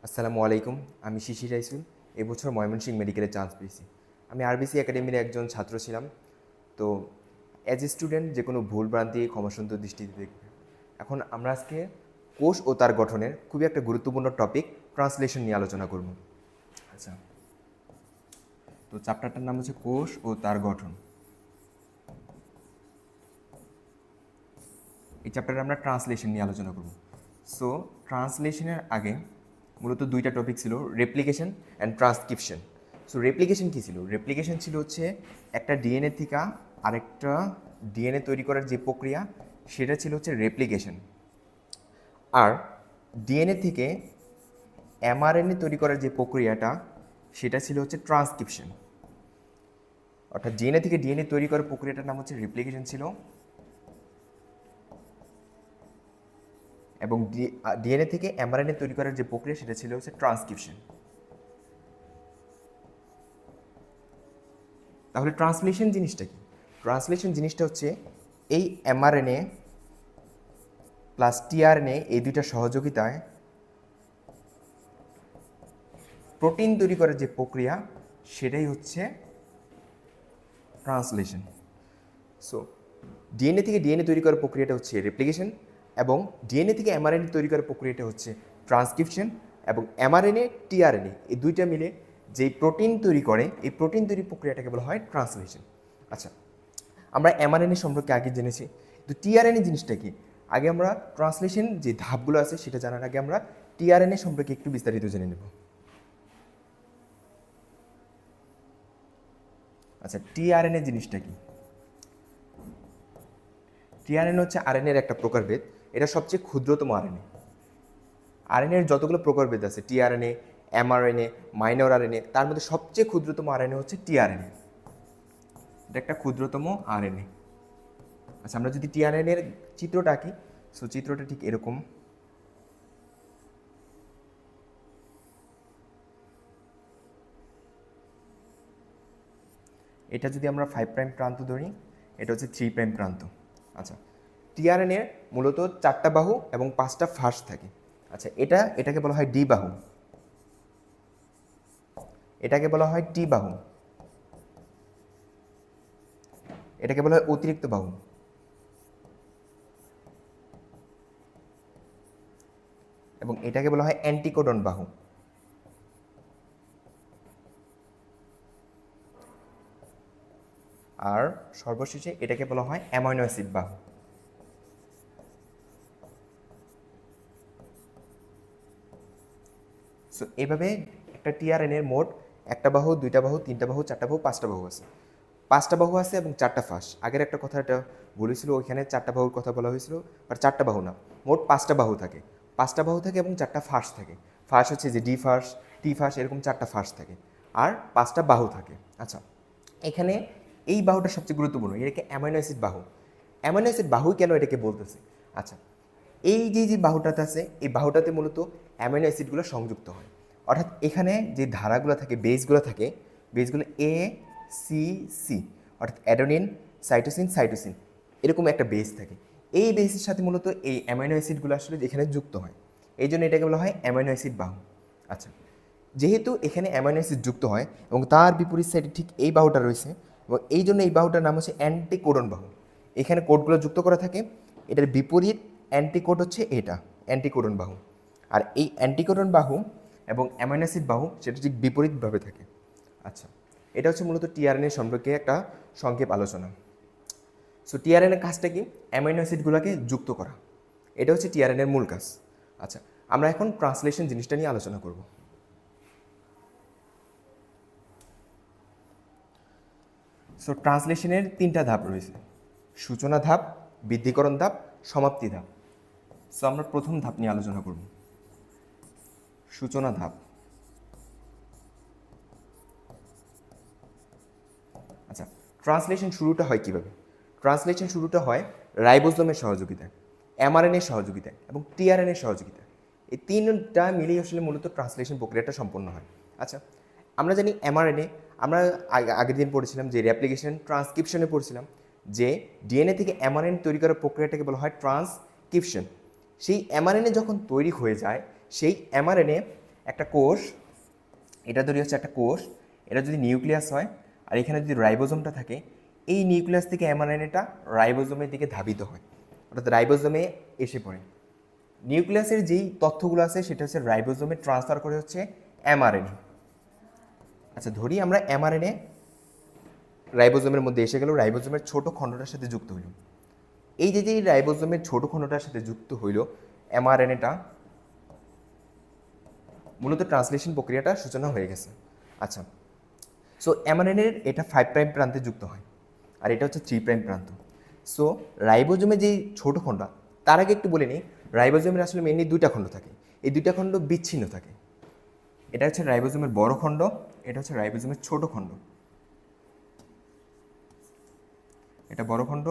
আসসালামু আলাইকুম। আমি শিশির রাইসুল। এবছর ময়মনসিংহ মেডিকেলে চান্স পেয়েছি। আমি আরবিসি একাডেমির একজন ছাত্র ছিলাম। তো অ্যাজ এ স্টুডেন্ট যে কোনো ভুলভ্রান্তি ক্ষমাসুন্দর দৃষ্টিতে দেখবে। এখন আমরা আজকে কোষ ও তার গঠনের খুবই একটা গুরুত্বপূর্ণ টপিক ট্রান্সলেশন নিয়ে আলোচনা করব। আচ্ছা, তো চ্যাপ্টারটার নাম হচ্ছে কোষ ও তার গঠন। এই চ্যাপ্টারে আমরা ট্রান্সলেশন নিয়ে আলোচনা করব। সো ট্রান্সলেশনের আগে মূলত দুইটা টপিক ছিল, replication and transcription. So replication কী ছিল? রেপ্লিকেশন ছিল হচ্ছে একটা ডিএনএ থেকে আরেকটা ডিএনএ তৈরি করার যে প্রক্রিয়া, সেটা ছিল হচ্ছে রেপ্লিকেশন। আর ডিএনএ থেকে এমআরএনএ তৈরি করার যে প্রক্রিয়াটা, সেটা ছিল হচ্ছে ট্রান্সক্রিপশন। অর্থাৎ ডিএনএ থেকে ডিএনএ তৈরি করার প্রক্রিয়াটার নাম হচ্ছে রেপ্লিকেশন ছিল, এবং ডিএনএ থেকে এমআরএনএ তৈরি করার যে প্রক্রিয়া, সেটা ছিল হচ্ছে ট্রান্সক্রিপশন। তাহলে ট্রান্সলেশন জিনিসটা কি? ট্রান্সলেশন জিনিসটা হচ্ছে এই এমআরএনএ প্লাস টিআরএনএ এই দুইটা সহযোগিতায় প্রোটিন তৈরি করার যে প্রক্রিয়া, সেটাই হচ্ছে ট্রান্সলেশন। সো ডিএনএ থেকে ডিএনএ তৈরি করার প্রক্রিয়াটা হচ্ছে রেপ্লিকেশন, এবং ডিএনএ থেকে এমআরএনএ তৈরি করার প্রক্রিয়াটা হচ্ছে ট্রান্সক্রিপশন, এবং এমআরএনএ টিআরএনএ এই দুইটা মিলে যেই প্রোটিন তৈরি করে, এই প্রোটিন তৈরি প্রক্রিয়াটাকে বলা হয় ট্রান্সলেশন। আচ্ছা, আমরা এমআরএনএ সম্পর্কে আগে জেনেছি, তো টিআরএনএ জিনিসটা কি? আগে আমরা ট্রান্সলেশন যে ধাপগুলো আছে সেটা জানার আগে আমরা টিআরএনএ সম্পর্কে একটু বিস্তারিত জেনে নেব। আচ্ছা, টিআরএনএ জিনিসটা কি? টিআরএনএ হচ্ছে আরএনএর একটা প্রকারভেদ। এটা সবচেয়ে ক্ষুদ্রতম আরএনএ। আরএনএর যতগুলো প্রকারভেদ আছে, টিআরএনএ, এমআরএনএ, মাইনর আরএনএ, তার মধ্যে সবচেয়ে ক্ষুদ্রতম আরএনএ হচ্ছে টিআরএনএ। এটা একটা ক্ষুদ্রতম আরএনএ। আচ্ছা, আমরা যদি টিআরএনএ এর চিত্রটা আঁকি, সো চিত্রটা ঠিক এরকম। এটা যদি আমরা 5 প্রাইম প্রান্ত ধরি, এটা হচ্ছে 3 প্রাইম প্রান্ত। আচ্ছা, টিআরএনএর মূলত 4টা বাহু এবং 5টা ফাঁস থাকে। আচ্ছা, এটাকে বলা হয় ডি বাহু, এটাকে বলা হয় টি বাহু, এটাকে বলা হয় অতিরিক্ত বাহু, এবং এটাকে বলা হয় অ্যান্টিকোডন বাহু। আর সর্বশেষে এটাকে বলা হয় অ্যামাইনো অ্যাসিড বাহু। সো এভাবে একটা টিআরএনএর মোট 1টা বাহু, 2টা বাহু, 3টা বাহু, 4টা বাহু, 5টা বাহু আছে। 5টা বাহু আছে এবং 4টা ফাঁস। আগের একটা কথা এটা বলেছিল, ওইখানে 4টা বাহুর কথা বলা হয়েছিল, বাট 4টা বাহু না, মোট 5টা বাহু থাকে। 5টা বাহু থাকে এবং 4টা ফাঁস থাকে। ফাঁস হচ্ছে যে ডি ফাঁস, টি ফাঁস, এরকম 4টা ফাঁস থাকে, আর 5টা বাহু থাকে। আচ্ছা, এখানে এই বাহুটা সবচেয়ে গুরুত্বপূর্ণ, এটাকে অ্যামাইনো অ্যাসিড বাহু। অ্যামাইনো অ্যাসিড বাহু কেন এটাকে বলতেছে? আচ্ছা, এই যে বাহুটাতে আছে, এই বাহুটাতে মূলত অ্যামাইনো অ্যাসিডগুলো সংযুক্ত হয়। অর্থাৎ এখানে যে ধারাগুলো থাকে, বেসগুলো থাকে, বেসগুলো এ সি সি, অর্থাৎ অ্যাডোনিন, সাইটোসিন, সাইটোসিন, এরকম একটা বেস থাকে। এই বেসের সাথে মূলত এই অ্যামাইনো অ্যাসিডগুলো আসলে এখানে যুক্ত হয়, এই জন্য এটাকে বলা হয় অ্যামাইনো অ্যাসিড বাহু। আচ্ছা, যেহেতু এখানে অ্যামাইনো অ্যাসিড যুক্ত হয় এবং তার বিপরীত সাইডে ঠিক এই বাহুটা রয়েছে, এবং এই জন্য এই বাহুটার নাম হচ্ছে অ্যান্টিকোডন বাহু। এখানে কোডগুলো যুক্ত করা থাকে, এটার বিপরীত অ্যান্টিকোড হচ্ছে এটা, অ্যান্টিকোডন বাহু। আর এই অ্যান্টিকোডন বাহু এবং অ্যামাইনো অ্যাসিড বাহু সেটা ঠিক বিপরীতভাবে থাকে। আচ্ছা, এটা হচ্ছে মূলত টিআরএনএ সম্পর্কে একটা সংক্ষেপ আলোচনা। সো টিআরএনএর কাজটা কি? অ্যামাইনো অ্যাসিডগুলোকে যুক্ত করা, এটা হচ্ছে টিআরএনএর মূল কাজ। আচ্ছা, আমরা এখন ট্রান্সলেশন জিনিসটা নিয়ে আলোচনা করব। সো ট্রান্সলেশনের 3টা ধাপ রয়েছে, সূচনা ধাপ, বৃদ্ধিকরণ ধাপ, সমাপ্তি ধাপ। সো আমরা প্রথম ধাপ নিয়ে আলোচনা করব, সূচনা ধাপ। আচ্ছা, ট্রান্সলেশন শুরুটা হয় কীভাবে? ট্রান্সলেশন শুরুটা হয় রাইবোজোমের সহযোগিতায়, এমআরএনএর সহযোগিতায় এবং টিআরএনএর সহযোগিতায়। এই 3টা মিলেই আসলে মূলত ট্রান্সলেশন প্রক্রিয়াটা সম্পন্ন হয়। আচ্ছা, আমরা জানি এমআরএনএ, আমরা আগের দিন পড়েছিলাম যে রেপ্লিকেশন ট্রান্সক্রিপশনে পড়ছিলাম যে ডিএনএ থেকে এমআরএনএ তৈরি করার প্রক্রিয়াটাকে বলা হয় ট্রান্সক্রিপশন। সেই এমআরএনএ যখন তৈরি হয়ে যায়, সেই এমআরএনএ একটা কোষ, এটা ধরি হচ্ছে একটা কোষ, এটা যদি নিউক্লিয়াস হয় আর এখানে যদি রাইবোজোমটা থাকে, এই নিউক্লিয়াস থেকে এমআরএনএটা রাইবোজোমের দিকে ধাবিত হয়, অর্থাৎ রাইবোজোমে এসে পড়ে। নিউক্লিয়াসের যেই তথ্যগুলো আছে সেটা হচ্ছে রাইবোজোমে ট্রান্সফার করে হচ্ছে এমআরএনএ। আচ্ছা, ধরি আমরা এমআরএনএ রাইবোজোমের মধ্যে এসে গেল, রাইবোজোমের ছোট খণ্ডটার সাথে যুক্ত হইল। এই যে রাইবোজোমের ছোট খণ্ডটার সাথে যুক্ত হইল এমআরএনএটা, মূলত ট্রান্সলেশন প্রক্রিয়াটা সূচনা হয়ে গেছে। আচ্ছা, সো এমআরএনএর এটা 5 প্রাইম প্রান্তে যুক্ত হয় আর এটা হচ্ছে 3 প্রাইম প্রান্ত। সো রাইবোজোমের যেই ছোট খণ্ড, তার আগে একটু বলে নিই, রাইবোজোমের আসলে মেনলি দুইটা খণ্ড থাকে, এই দুইটা খণ্ড বিচ্ছিন্ন থাকে। এটা হচ্ছে রাইবোজোমের বড় খণ্ড, এটা হচ্ছে রাইবোজোমের ছোট খণ্ড। এটা বড় খণ্ড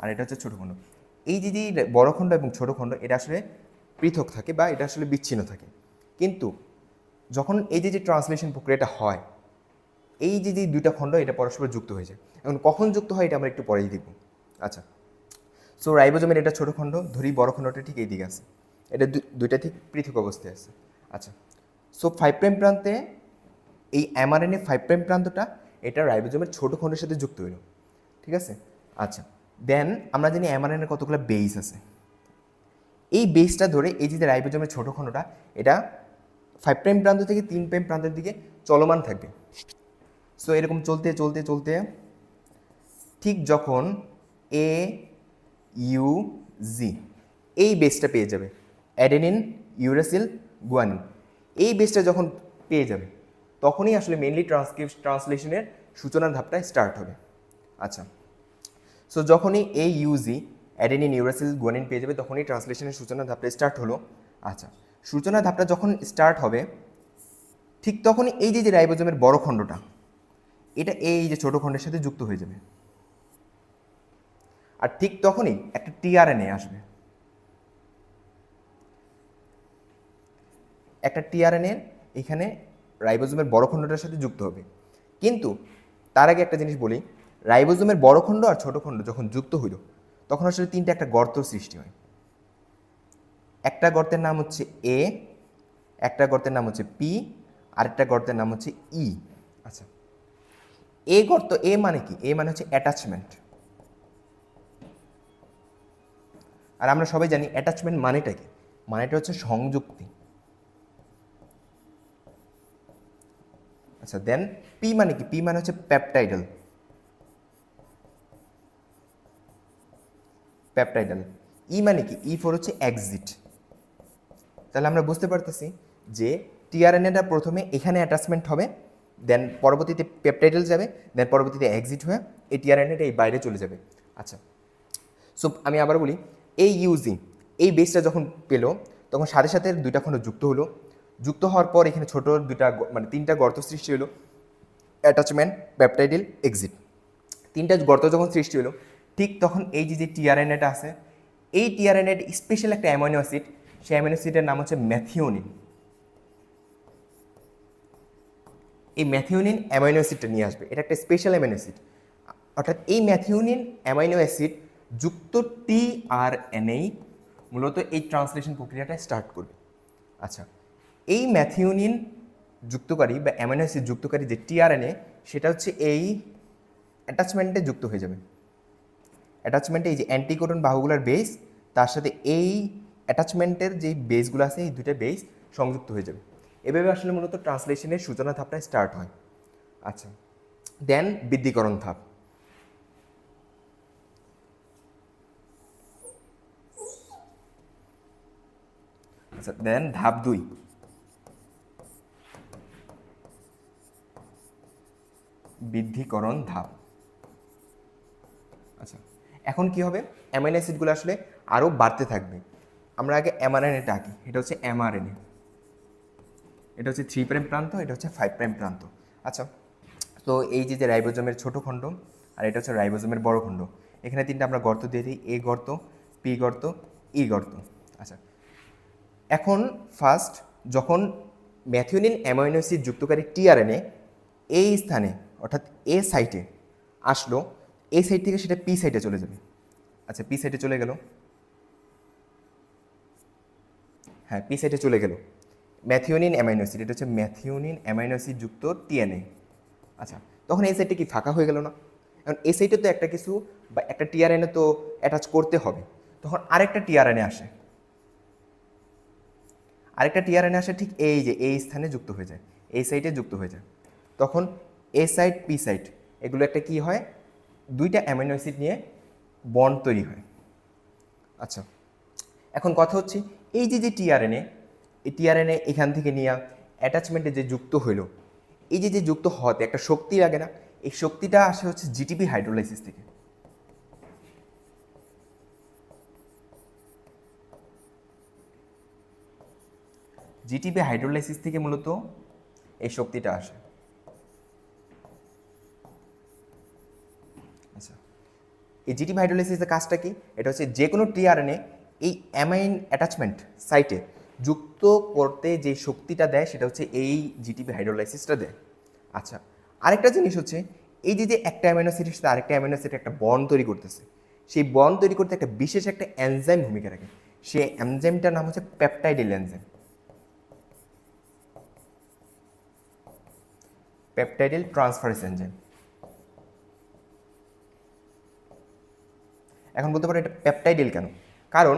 আর এটা হচ্ছে ছোট খণ্ড। এই যে বড় খণ্ড এবং ছোট খণ্ড এটা আসলে পৃথক থাকে বা এটা আসলে বিচ্ছিন্ন থাকে, কিন্তু যখন এই যে ট্রান্সলেশন প্রক্রিয়াটা হয়, এই যে দুইটা খণ্ড এটা পরস্পর যুক্ত হয়ে যায়। এখন কখন যুক্ত হয় এটা আমরা একটু পরেই দেখব। আচ্ছা, সো রাইবোজোমের এটা ছোট খণ্ড, ধরি বড় খণ্ডটা ঠিক এই দিকে আছে, এটা দুইটা ঠিক পৃথক অবস্থায় আছে। আচ্ছা, সো 5 প্রাইম প্রান্তে এই এমআরএনএ 5 প্রাইম প্রান্তটা এটা রাইবোজোমের ছোট খণ্ডের সাথে যুক্ত হইল, ঠিক আছে। আচ্ছা, দেন আমরা জানি এমআরএনএর কতগুলো বেস আছে। এই বেসটা ধরে এই যে রাইবোজোমের ছোট খণ্ডটা এটা 5 প্রাইম প্রান্ত থেকে 3 প্রাইম প্রান্তের দিকে চলমান থাকবে। সো এরকম চলতে চলতে চলতে ঠিক যখন এ ইউ জি এই বেসটা পেয়ে যাবে, অ্যাডেনিন ইউরাসিল গুয়ানিন, এই বেসটা যখন পেয়ে যাবে তখনই আসলে মেনলি ট্রান্সলেশনের সূচনার ধাপটা স্টার্ট হবে। আচ্ছা, সো যখনই এই ইউজি অ্যাডেনিন ইউরাসিল গুয়ানিন পেয়ে যাবে তখনই ট্রান্সলেশনের সূচনার ধাপটা স্টার্ট হলো। আচ্ছা, সূচনার ধাপটা যখন স্টার্ট হবে ঠিক তখনই এই যে রাইবোজোমের বড় খণ্ডটা এটা এই যে ছোট খণ্ডের সাথে যুক্ত হয়ে যাবে, আর ঠিক তখনই একটা টিআরএনএ আসবে। একটা টিআরএনএ এখানে রাইবোজোমের বড় খণ্ডটার সাথে যুক্ত হবে। কিন্তু তার আগে একটা জিনিস বলি, রাইবোজোমের বড় খণ্ড আর ছোট খণ্ড যখন যুক্ত হইল তখন আসলে তিনটা একটা গর্ত সৃষ্টি হয়। একটা গর্তের নাম হচ্ছে এ, একটা গর্তের নাম হচ্ছে পি, আরেকটা গর্তের নাম হচ্ছে ই। আচ্ছা, এ গর্ত, এ মানে কি? এ মানে হচ্ছে অ্যাটাচমেন্ট। আর আমরা সবাই জানি অ্যাটাচমেন্ট মানেটা কি, মানেটা হচ্ছে সংযুক্তি। আচ্ছা, দেন পি মানে কি? পি মানে হচ্ছে পেপটাইডাল। পেপটাইডাল। ই মানে কি? ই ফর হচ্ছে এক্সিট। তাহলে আমরা বুঝতে পারতেছি যে টিআরএনএটা প্রথমে এখানে অ্যাটাচমেন্ট হবে, দেন পরবর্তীতে পেপটাইডাল যাবে, দেন পরবর্তীতে এক্সিট হয়ে এই টিআরএনএটা এই বাইরে চলে যাবে। আচ্ছা, সো আমি আবার বলি, এই ইউজি এই বেসটা যখন পেলো তখন সাথে সাথে দুইটা খণ্ড যুক্ত হলো, যুক্ত হওয়ার পর এখানে ছোট দুইটা মানে তিনটা গর্ত সৃষ্টি হলো, অ্যাটাচমেন্ট, পেপটাইডাল, এক্সিট। তিনটা গর্ত যখন সৃষ্টি হলো ঠিক তখন এই যে টিআরএনএটা আছে, এই টিআরএনএর স্পেশাল একটা অ্যামাইনো অ্যাসিড, সেই অ্যামাইনো অ্যাসিডের নাম হচ্ছে ম্যাথিওনিন। এই ম্যাথিওনিন অ্যামাইনো অ্যাসিডটা নিয়ে আসবে, এটা একটা স্পেশাল অ্যামাইনো অ্যাসিড। অর্থাৎ এই ম্যাথিওনিন অ্যামাইনো অ্যাসিড যুক্ত টিআরএনএ মূলত এই ট্রান্সলেশন প্রক্রিয়াটা স্টার্ট করবে। আচ্ছা, এই ম্যাথিওনিন যুক্তকারী বা অ্যামাইনো অ্যাসিড যুক্তকারী যে টিআরএনএ সেটা হচ্ছে এই অ্যাটাচমেন্টে যুক্ত হয়ে যাবে। অ্যাটাচমেন্টে এই যে অ্যান্টিকোডন বাহুগুলোর বেস তার সাথে এই অ্যাটাচমেন্টের যে বেসগুলো আছে এই দুটো বেস সংযুক্ত হয়ে যাবে। এভাবে আসলে মূলত ট্রান্সলেশনের সূচনা ধাপটা স্টার্ট হয়। আচ্ছা, দেন বৃদ্ধিকরণ ধাপ। আচ্ছা, দেন ধাপ 2, বৃদ্ধিকরণ ধাপ। আচ্ছা, এখন কি হবে? অ্যামাইনো অ্যাসিডগুলো আসলে আরও বাড়তে থাকবে। আমরা আগে এমআরএনএটা আঁকি, এটা হচ্ছে এমআরএনএ, এটা হচ্ছে 3 প্রাইম প্রান্ত, এটা হচ্ছে 5 প্রাইম প্রান্ত। আচ্ছা, তো এই যে রাইবোজোমের ছোট খণ্ড আর এটা হচ্ছে রাইবোজোমের বড় খণ্ড, এখানে তিনটা আমরা গর্ত দিয়ে দিই, এ গর্ত, পি গর্ত, ই গর্ত। আচ্ছা, এখন ফার্স্ট যখন ম্যাথিওনিন অ্যামাইনো অ্যাসিড যুক্তকারী টিআরএনএ এই স্থানে অর্থাৎ এ সাইটে আসলো, এই সাইড থেকে সেটা পি সাইডে চলে যাবে। আচ্ছা, পি সাইডে চলে গেল, হ্যাঁ পি সাইডে চলে গেল। ম্যাথিওনিন অ্যামাইনো অ্যাসিড, এটা হচ্ছে ম্যাথিওনিন অ্যামাইনো অ্যাসিড যুক্ত টিএনএ। আচ্ছা, তখন এই সাইডটা কি ফাঁকা হয়ে গেল না? এখন এই সাইডে তো একটা কিছু বা একটা টিআরএনএ তো অ্যাটাচ করতে হবে, তখন আরেকটা টিআরএনএ আসে, আরেকটা টিআরএনএ আসে ঠিক এই যে এই স্থানে যুক্ত হয়ে যায়, এই সাইডে যুক্ত হয়ে যায়। তখন এ সাইড পি সাইড এগুলো একটা কি হয়, দুইটা অ্যামাইনো অ্যাসিড নিয়ে বন্ড তৈরি হয়। আচ্ছা, এখন কথা হচ্ছে এই যে যে টিআরএনএ, এই টিআরএনএ এখান থেকে নিয়ে অ্যাটাচমেন্টে যে যুক্ত হইল, এই যে যে যুক্ত হওয়াতে একটা শক্তি লাগে না, এই শক্তিটা আসে হচ্ছে জিটিপি হাইড্রোলাইসিস থেকে। জিটিপি হাইড্রোলাইসিস থেকে মূলত এই শক্তিটা আসে। আচ্ছা, এই জিটিপি হাইড্রোলাইসিসের কাজটা কি? এটা হচ্ছে যে কোনো টিআরএনএ এই অ্যামাইন অ্যাটাচমেন্ট সাইটে যুক্ত করতে যে শক্তিটা দেয় সেটা হচ্ছে এই জিটিপি হাইড্রোলাইসিসটা দেয়। আচ্ছা, আরেকটা জিনিস হচ্ছে এই যে যে একটা অ্যামাইনো অ্যাসিডের সাথে আরেকটা অ্যামাইনো অ্যাসিড একটা বন্ড তৈরি করতেছে, সেই বন্ড তৈরি করতে একটা বিশেষ একটা এনজাইম ভূমিকা রাখে। সেই এনজাইমটার নাম হচ্ছে peptidyl enzyme. Peptidyl transferase enzyme. এখন বলতে পারো এটা পেপটাইডেল কেন? কারণ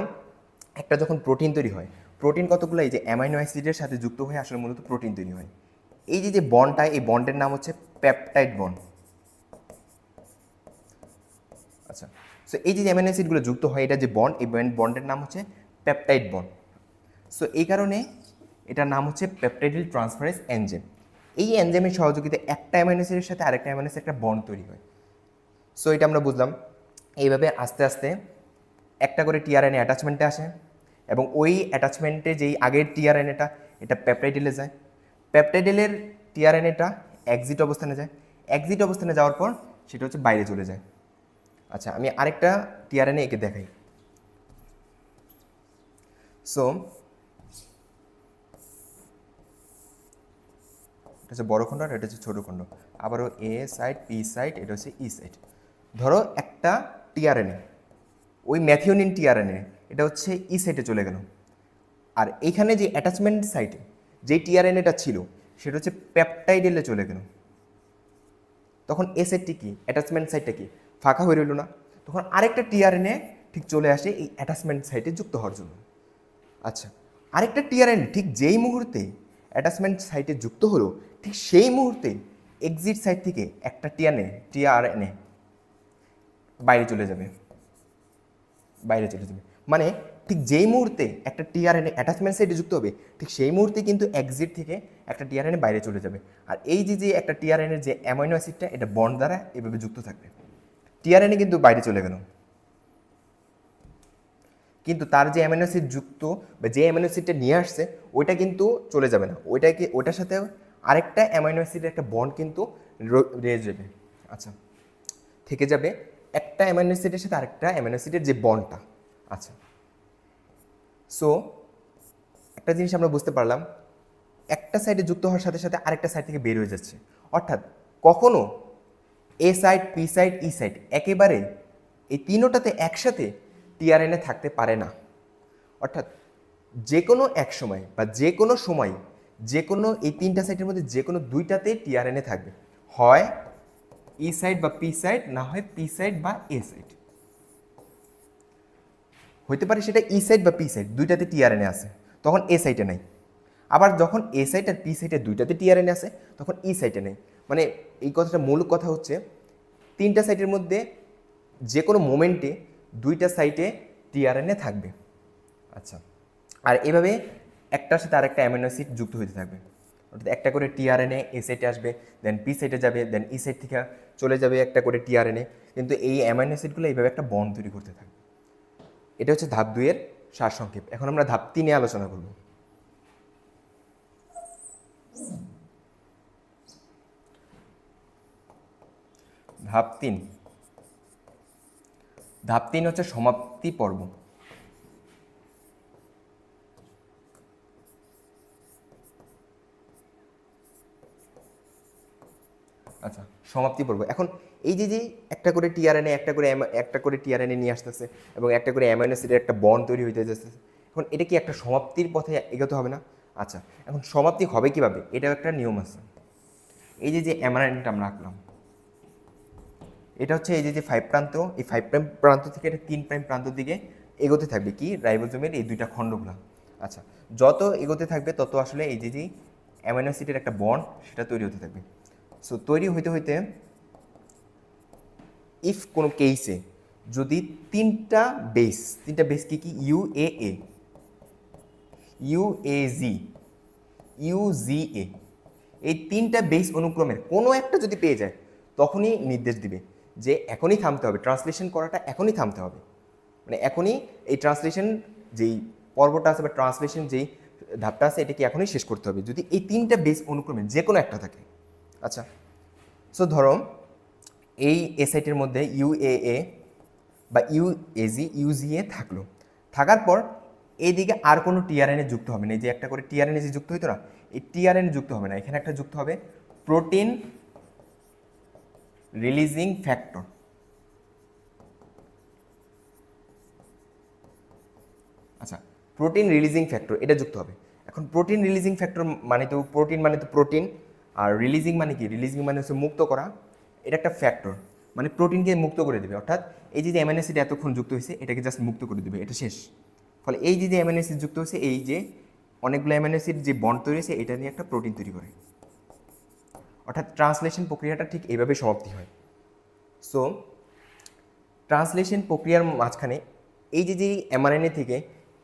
একটা যখন প্রোটিন তৈরি হয়, প্রোটিন কতগুলো এই যে অ্যামাইনো অ্যাসিডের সাথে যুক্ত হয়ে আসলে মূলত প্রোটিন তৈরি হয়। এই যে যে বন্ডটা, এই বন্ডের নাম হচ্ছে পেপটাইড বন্ড। আচ্ছা, সো এই যে অ্যামাইনো অ্যাসিডগুলো যুক্ত হয়, এটা যে বন্ড, এই বন্ডের নাম হচ্ছে পেপটাইড বন্ড। সো এই কারণে এটার নাম হচ্ছে পেপটাইডেল ট্রান্সফারেন্স এনজাইম। এই এনজাইমের সহযোগিতায় একটা অ্যামাইনো অ্যাসিডের সাথে আরেকটা অ্যামাইনো অ্যাসিড একটা বন্ড তৈরি হয়। সো এটা আমরা বুঝলাম। এইভাবে আস্তে আস্তে একটা করে টিআরএনএ অ্যাটাচমেন্টে আসে এবং ওই অ্যাটাচমেন্টে যেই আগের টিআরএনএটা এটা পেপটাইডেলে যায়, পেপটাইডেলের টিআরএনএটা এক্সিট অবস্থানে যায়, এক্সিট অবস্থানে যাওয়ার পর সেটা হচ্ছে বাইরে চলে যায়। আচ্ছা, আমি আরেকটা টিআরএনএ একে দেখাই। সো এটা হচ্ছে বড় খণ্ড আর এটা হচ্ছে ছোটো খণ্ড, আবারও এ সাইড পি সাইড, এটা হচ্ছে ই সাইড। ধরো একটা টিআরএনএ, ওই ম্যাথিওনিন টিআরএনএ এটা হচ্ছে ই সাইডে চলে গেল, আর এইখানে যে অ্যাটাচমেন্ট সাইটে যে টিআরএনএটা ছিল সেটা হচ্ছে পেপটাইডেলে চলে গেল। তখন এ সাইডটি কি, অ্যাটাচমেন্ট সাইটটা কি ফাঁকা হয়ে রইল না? তখন আরেকটা টিআরএনএ ঠিক চলে আসে এই অ্যাটাচমেন্ট সাইটে যুক্ত হওয়ার জন্য। আচ্ছা, আরেকটা টিআরএনএ ঠিক যেই মুহূর্তে অ্যাটাচমেন্ট সাইটে যুক্ত হলো, ঠিক সেই মুহূর্তে এক্সিট সাইট থেকে একটা টিআরএনএ বাইরে চলে যাবে, বাইরে চলে যাবে। মানে ঠিক যেই মুহূর্তে একটা টিআরএনএ অ্যাটাচমেন্ট সাইটে যুক্ত হবে, ঠিক সেই মুহূর্তে কিন্তু এক্সিট থেকে একটা টিআরএনএ বাইরে চলে যাবে। আর এই যে যে একটা টিআরএনএর যে অ্যামাইনো অ্যাসিডটা এটা বন্ড দ্বারা এভাবে যুক্ত থাকবে। টিআরএনএ কিন্তু বাইরে চলে গেল, কিন্তু তার যে অ্যামাইনো অ্যাসিড যুক্ত বা যে অ্যামাইনো অ্যাসিডটা নিয়ে আসছে ওইটা কিন্তু চলে যাবে না, ওইটার সাথে আরেকটা অ্যামাইনো অ্যাসিডের একটা বন্ড কিন্তু রয়ে যাবে। আচ্ছা, থেকে যাবে একটা অ্যামাইনো অ্যাসিডের সাথে আরেকটা অ্যামাইনো অ্যাসিডের যে বন্ডটা। আচ্ছা, সো একটা জিনিস আমরা বুঝতে পারলাম, একটা সাইডে যুক্ত হওয়ার সাথে সাথে আরেকটা সাইড থেকে বের হয়ে যাচ্ছে। অর্থাৎ কখনো এ সাইড পি সাইড ই সাইড একেবারে এই তিনোটাতে একসাথে টিআরএনএ থাকতে পারে না। অর্থাৎ যে কোনো এক সময় বা যে কোনো সময় যে কোনো এই তিনটা সাইডের মধ্যে যে কোনো দুইটাতে টিআরএনএ থাকবে, হয় ই সাইড বা পি সাইড, না হয় পি সাইড বা এ সাইড। হইতে পারে সেটা ই সাইড বা পি সাইড দুইটাতে টিআরএনএ আছে, তখন এ সাইডে নাই। আবার যখন এ সাইড আর পি সাইডে দুইটাতে টিআরএনএ আছে তখন ই সাইডে নেই। মানে এই কথাটা মূল কথা হচ্ছে তিনটা সাইডের মধ্যে যে কোনো মোমেন্টে দুইটা সাইটে টিআরএনএ থাকবে। আচ্ছা, আর এভাবে একটার সাথে আরেকটা অ্যামাইনো অ্যাসিড যুক্ত হতে থাকবে। অর্থাৎ একটা করে টিআরএনএ এ সাইটে আসবে, দেন পি সাইটে যাবে, দেন ই সাইড থেকে চলে যাবে একটা করে টিআরএনএ, কিন্তু এই অ্যামাইনো অ্যাসিডগুলো এইভাবে একটা বন্ড তৈরি করতে থাকবে। এটা হচ্ছে ধাপ 2 এর সারসংক্ষেপ। এখন আমরা ধাপ 3 এ আলোচনা করব। ধাপ 3 হচ্ছে সমাপ্তি পর্ব। আচ্ছা, সমাপ্তি পর্ব। এখন এই যে যে একটা করে টিআরএনএ একটা করে টিআরএনএ নিয়ে আসতেছে এবং একটা করে অ্যামাইনো অ্যাসিডের একটা বন্ড তৈরি হইতে যাচ্ছে, এখন এটা কি একটা সমাপ্তির পথে এগোতে হবে না? আচ্ছা, এখন সমাপ্তি হবে কীভাবে, এটাও একটা নিয়ম আছে। এই যে অ্যামাইনোটা আমরা আঁকলাম, এটা হচ্ছে এই যে 5 প্রান্ত, এই 5 প্রাইম প্রান্ত থেকে এটা 3 প্রাইম প্রান্তের দিকে এগোতে থাকবে কি রাইবোজোমের এই দুইটা খণ্ডগুলো। আচ্ছা, যত এগোতে থাকবে তত আসলে এই যে অ্যামাইনো অ্যাসিডের একটা বন্ড সেটা তৈরি হতে থাকবে। সো তৈরি হইতে হইতে ইফ কোনো কেসে যদি তিনটা বেস কি কি UAA, UAG, UGA, এই তিনটা বেস অনুক্রমের কোনো একটা যদি পেয়ে যায় তখনই নির্দেশ দিবে যে এখনই থামতে হবে, ট্রান্সলেশন করাটা এখনই থামতে হবে, মানে এখনই এই ট্রান্সলেশন যেই পর্বটা আছে বা ট্রান্সলেশন যেই ধাপটা আছে এটাকে এখনই শেষ করতে হবে যদি এই তিনটা বেস অনুক্রমে যে কোনো একটা থাকে। আচ্ছা, সো ধরো এই এসআইটির মধ্যে UAA বা UAG, UGA থাকলো, থাকার পর এইদিকে আর কোনো টিআরএনএ যুক্ত হবে না। এই যে একটা করে টিআরএনএ যে যুক্ত হইতো না, এই টিআরএনএ যুক্ত হবে না, এখানে একটা যুক্ত হবে প্রোটিন রিলিজিং ফ্যাক্টর। আচ্ছা, প্রোটিন রিলিজিং ফ্যাক্টর এটা যুক্ত হবে। এখন প্রোটিন রিলিজিং ফ্যাক্টর মানে তো প্রোটিন, আর রিলিজিং মানে কি, রিলিজিং মানে হচ্ছে মুক্ত করা, এটা একটা ফ্যাক্টর, মানে প্রোটিনকে মুক্ত করে দেবে, অর্থাৎ এই যে অ্যামাইনো অ্যাসিড এতক্ষণ যুক্ত হয়েছে এটাকে জাস্ট মুক্ত করে দেবে, এটা শেষ। ফলে এই যে অ্যামাইনো অ্যাসিড যুক্ত হয়েছে, এই যে অনেকগুলো অ্যামাইনো অ্যাসিড যে বন্ড তৈরি হয়েছে এটা নিয়ে একটা প্রোটিন তৈরি করে, অর্থাৎ ট্রান্সলেশন প্রক্রিয়াটা ঠিক এইভাবে সমাপ্তি হয়। সো ট্রান্সলেশন প্রক্রিয়ার মাঝখানে এই যে এমআরএনএ থেকে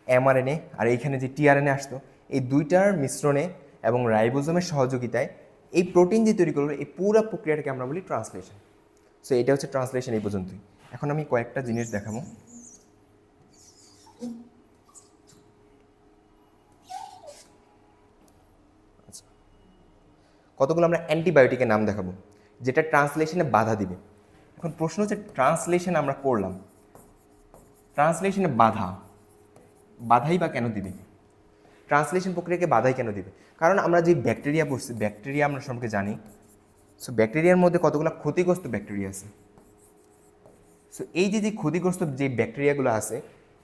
এমআরএনএ আর এইখানে যে টিআরএনএ আসতো, এই দুইটার মিশ্রণে এবং রাইবোজোমের সহযোগিতায় এই প্রোটিন যে তৈরি করলো, এই পুরো প্রক্রিয়াটাকে আমরা বলি ট্রান্সলেশন। সো এটা হচ্ছে ট্রান্সলেশন এই পর্যন্তই। এখন আমি কয়েকটা জিনিস দেখাবো। আচ্ছা, কতগুলো আমরা অ্যান্টিবায়োটিকের নাম দেখাবো যেটা ট্রান্সলেশনে বাধা দিবে। এখন প্রশ্ন হচ্ছে ট্রান্সলেশন আমরা করলাম, ট্রান্সলেশনে বাধাই বা কেন দিবে, ট্রান্সলেশন প্রক্রিয়াকে বাধাই কেন দিবে? কারণ আমরা যে ব্যাকটেরিয়া পড়ছি, ব্যাকটেরিয়া আমরা সম্পর্কে জানি। সো ব্যাকটেরিয়ার মধ্যে কতগুলো ক্ষতিগ্রস্ত ব্যাকটেরিয়া আছে। সো এই যে ক্ষতিগ্রস্ত যে ব্যাকটেরিয়াগুলো আছে,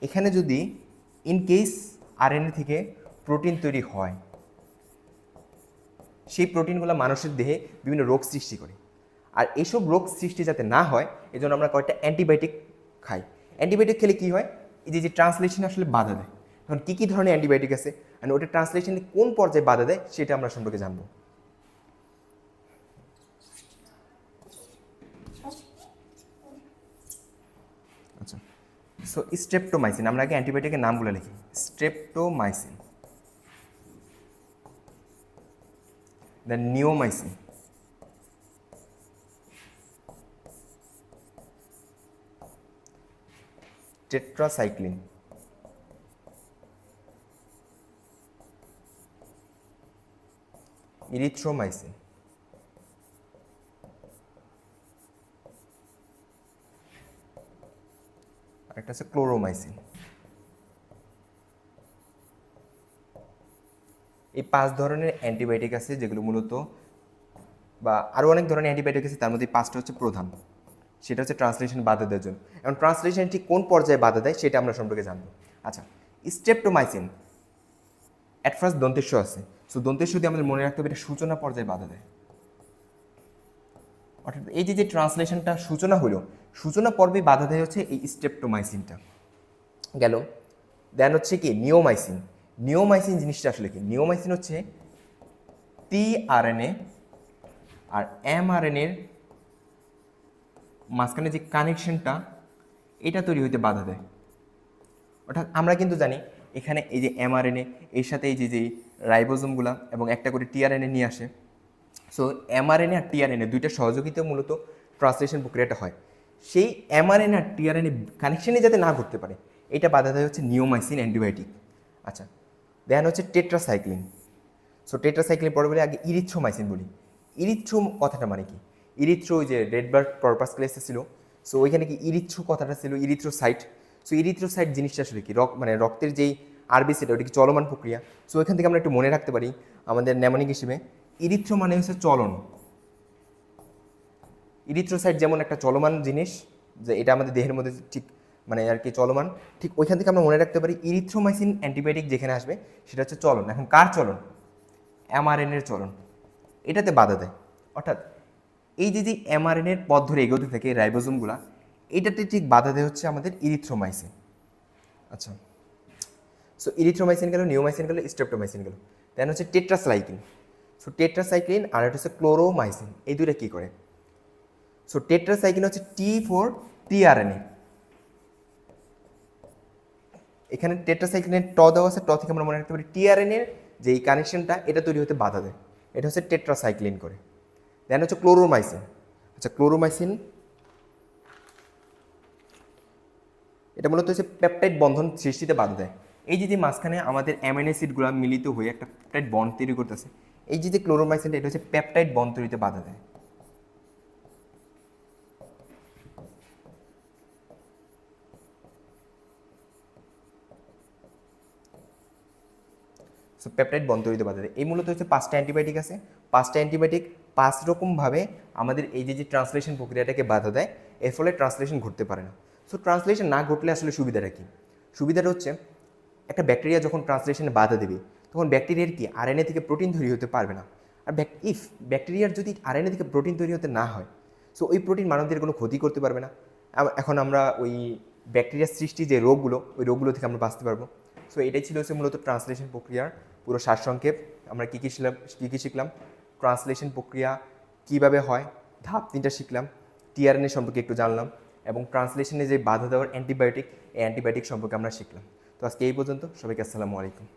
এখানে যদি ইন কেস আরএনএ থেকে প্রোটিন তৈরি হয়, সেই প্রোটিনগুলো মানুষের দেহে বিভিন্ন রোগ সৃষ্টি করে। আর এইসব রোগ সৃষ্টি যাতে না হয় এজন্য আমরা কয়েকটা অ্যান্টিবায়োটিক খাই। অ্যান্টিবায়োটিক খেলে কী হয়, এই যে ট্রান্সলেশন আসলে বাধা দেয়। এখন কী কী ধরনের অ্যান্টিবায়োটিক আছে আর ওটা ট্রান্সলেশনে কোন পর্যায়ে বাধা দেয় সেটা আমরা সম্পর্কে জানবো। আচ্ছা, সো স্ট্রেপ্টোমাইসিন, আমরা আগে অ্যান্টিবায়োটিকের নামগুলো লিখি। স্ট্রেপ্টোমাইসিন, দেন নিওমাইসিন, টেট্রাসাইক্লিন, ইরিথ্রোমাইসিন, আরেকটা আছে ক্লোরোমাইসিন। এই 5 ধরনের অ্যান্টিবায়োটিক আছে যেগুলো মূলত, বা আরও অনেক ধরনের অ্যান্টিবায়োটিক আছে, তার মধ্যে 5টা হচ্ছে প্রধান, সেটা হচ্ছে ট্রান্সলেশন বাধা দেওয়ার জন্য। এবং ট্রান্সলেশন ঠিক কোন পর্যায়ে বাধা দেয় সেটা আমরা সম্পর্কে জানবো। আচ্ছা, স্ট্রেপ্টোমাইসিন অ্যাট ফার্স্ট দন্তেশ্ব আছে। সো দন্তেশ্ব দিয়ে আমাদের মনে রাখতে হবে এটা সূচনা পর্যায়ে বাধা দেয়, অর্থাৎ এই যে ট্রান্সলেশনটা সূচনা হলো, সূচনা পর্বে বাধা দেয় হচ্ছে এই স্ট্রেপ্টোমাইসিনটা গেল। দেন হচ্ছে কি নিওমাইসিন। নিওমাইসিন জিনিসটা আসলে কি, নিওমাইসিন হচ্ছে টিআরএনএ আর এমআরএনএর মাঝখানে যে কানেকশনটা এটা তৈরি হইতে বাধা দেয়। অর্থাৎ আমরা কিন্তু জানি এখানে এই যে এমআরএনএ এর সাথে এই যে রাইবোজোমগুলা এবং একটা করে টিআরএনএ নিয়ে আসে। সো এমআরএনএ আর টিআরএনএ দুইটা সহযোগিতা মূলত ট্রান্সলেশন প্রক্রিয়াটা হয়। সেই এমআরএনএ আর টিআরএনএ কানেকশনে যাতে না ঘটতে পারে এটা বাধা দেয় হচ্ছে নিওমাইসিন অ্যান্টিবায়োটিক। আচ্ছা, দেন হচ্ছে টেট্রাসাইক্লিন। সো টেট্রাসাইক্লিন পরে বলে আগে ইরিথ্রোমাইসিন বলি। ইরিথ্রো কথাটা মানে কি, ইরিথ্রো ওই যে রেড ব্লাড কর্পাসকুলাসে ছিল, সো ওইখানে কি ইরিথ্রো কথাটা ছিল ইরিথ্রোসাইট। সো ইরিথ্রোসাইট জিনিসটা আসলে কি, মানে রক্তের যেই আরবিসিটা ওটা কি চলমান প্রক্রিয়া। সো ওইখান থেকে আমরা একটু মনে রাখতে পারি আমাদের নেমোনিক হিসেবে, ইরিথ্রো মানে হচ্ছে চলন। ইরিথ্রোসাইট যেমন একটা চলমান জিনিস, যে এটা আমাদের দেহের মধ্যে ঠিক মানে আর কি চলমান, ঠিক ওইখান থেকে আমরা মনে রাখতে পারি ইরিথ্রোমাইসিন অ্যান্টিবায়োটিক যেখানে আসবে সেটা হচ্ছে চলন। এখন কার চলন? এমআরএনএর চলন, এটাতে বাধা দেয়। অর্থাৎ এই যে এমআরএনএর পথ ধরে এগোতে থাকে রাইবোজোমগুলা, এটাতে ঠিক বাধা দেয় হচ্ছে আমাদের ইরিথ্রোমাইসিন। আচ্ছা, সো ইরিথ্রোমাইসিন গেল, নিওমাইসিন গেল, স্ট্রেপ্টোমাইসিন গেল, দেন হচ্ছে টেট্রাসাইক্লিন। সো টেট্রাসাইক্লিন আর এটা হচ্ছে ক্লোরোমাইসিন, এই দুইটা কী করে? সো টেট্রাসাইক্লিন হচ্ছে T4 টিআরএনএ। এখানে টেট্রাসাইক্লিনের ট দেওয়া আছে, ট থেকে আমরা মনে রাখতে পারি টিআরএনএর যে এই কানেকশনটা এটা তৈরি হতে বাধা দেয়, এটা হচ্ছে টেট্রাসাইক্লিন করে। দেন হচ্ছে ক্লোরোমাইসিন। আচ্ছা, ক্লোরোমাইসিন এটা মূলত হচ্ছে পেপটাইড বন্ধন সৃষ্টিতে বাধা দেয়। এই যে মাঝখানে আমাদের অ্যামাইনো অ্যাসিডগুলো মিলিত হয়ে একটা পেপটাইড বন্ড তৈরি করতেছে, এই যে ক্লোরোমাইসিনটা এটা হচ্ছে পেপটাইড বন্ড তৈরিতে বাধা দেয়। সো পেপটাইড বন্ড তৈরিতে বাধা দেয়। এই মূলত হচ্ছে 5টা অ্যান্টিবায়োটিক আছে, 5টা অ্যান্টিবায়োটিক 5 রকমভাবে আমাদের এই যে ট্রান্সলেশন প্রক্রিয়াটাকে বাধা দেয়, এর ফলে ট্রান্সলেশন ঘটতে পারে না। সো ট্রান্সলেশন না ঘটলে আসলে সুবিধাটা কী? সুবিধাটা হচ্ছে একটা ব্যাকটেরিয়া যখন ট্রান্সলেশনে বাধা দেবে তখন ব্যাকটেরিয়ার কি আরএনএ থেকে প্রোটিন তৈরি হতে পারবে না। আর ইফ ব্যাকটেরিয়ার যদি আরএনএ থেকে প্রোটিন তৈরি হতে না হয়, সো ওই প্রোটিন মানবদের কোনো ক্ষতি করতে পারবে না। এখন আমরা ওই ব্যাকটেরিয়ার সৃষ্টি যে রোগগুলো, ওই রোগগুলো থেকে আমরা বাঁচতে পারবো। সো এটাই ছিল হচ্ছে মূলত ট্রান্সলেশন প্রক্রিয়ার পুরো সারসংক্ষেপ। আমরা কী কী শিখলাম, ট্রান্সলেশন প্রক্রিয়া কীভাবে হয়, ধাপ 3টা শিখলাম, টিআরএনএ সম্পর্কে একটু জানলাম, এবং ট্রান্সলেশনে যে বাধা দেওয়ার অ্যান্টিবায়োটিক, এই অ্যান্টিবায়োটিক সম্পর্কে আমরা শিখলাম। তো আজকে এই পর্যন্ত, সবাইকে আসসালামু আলাইকুম।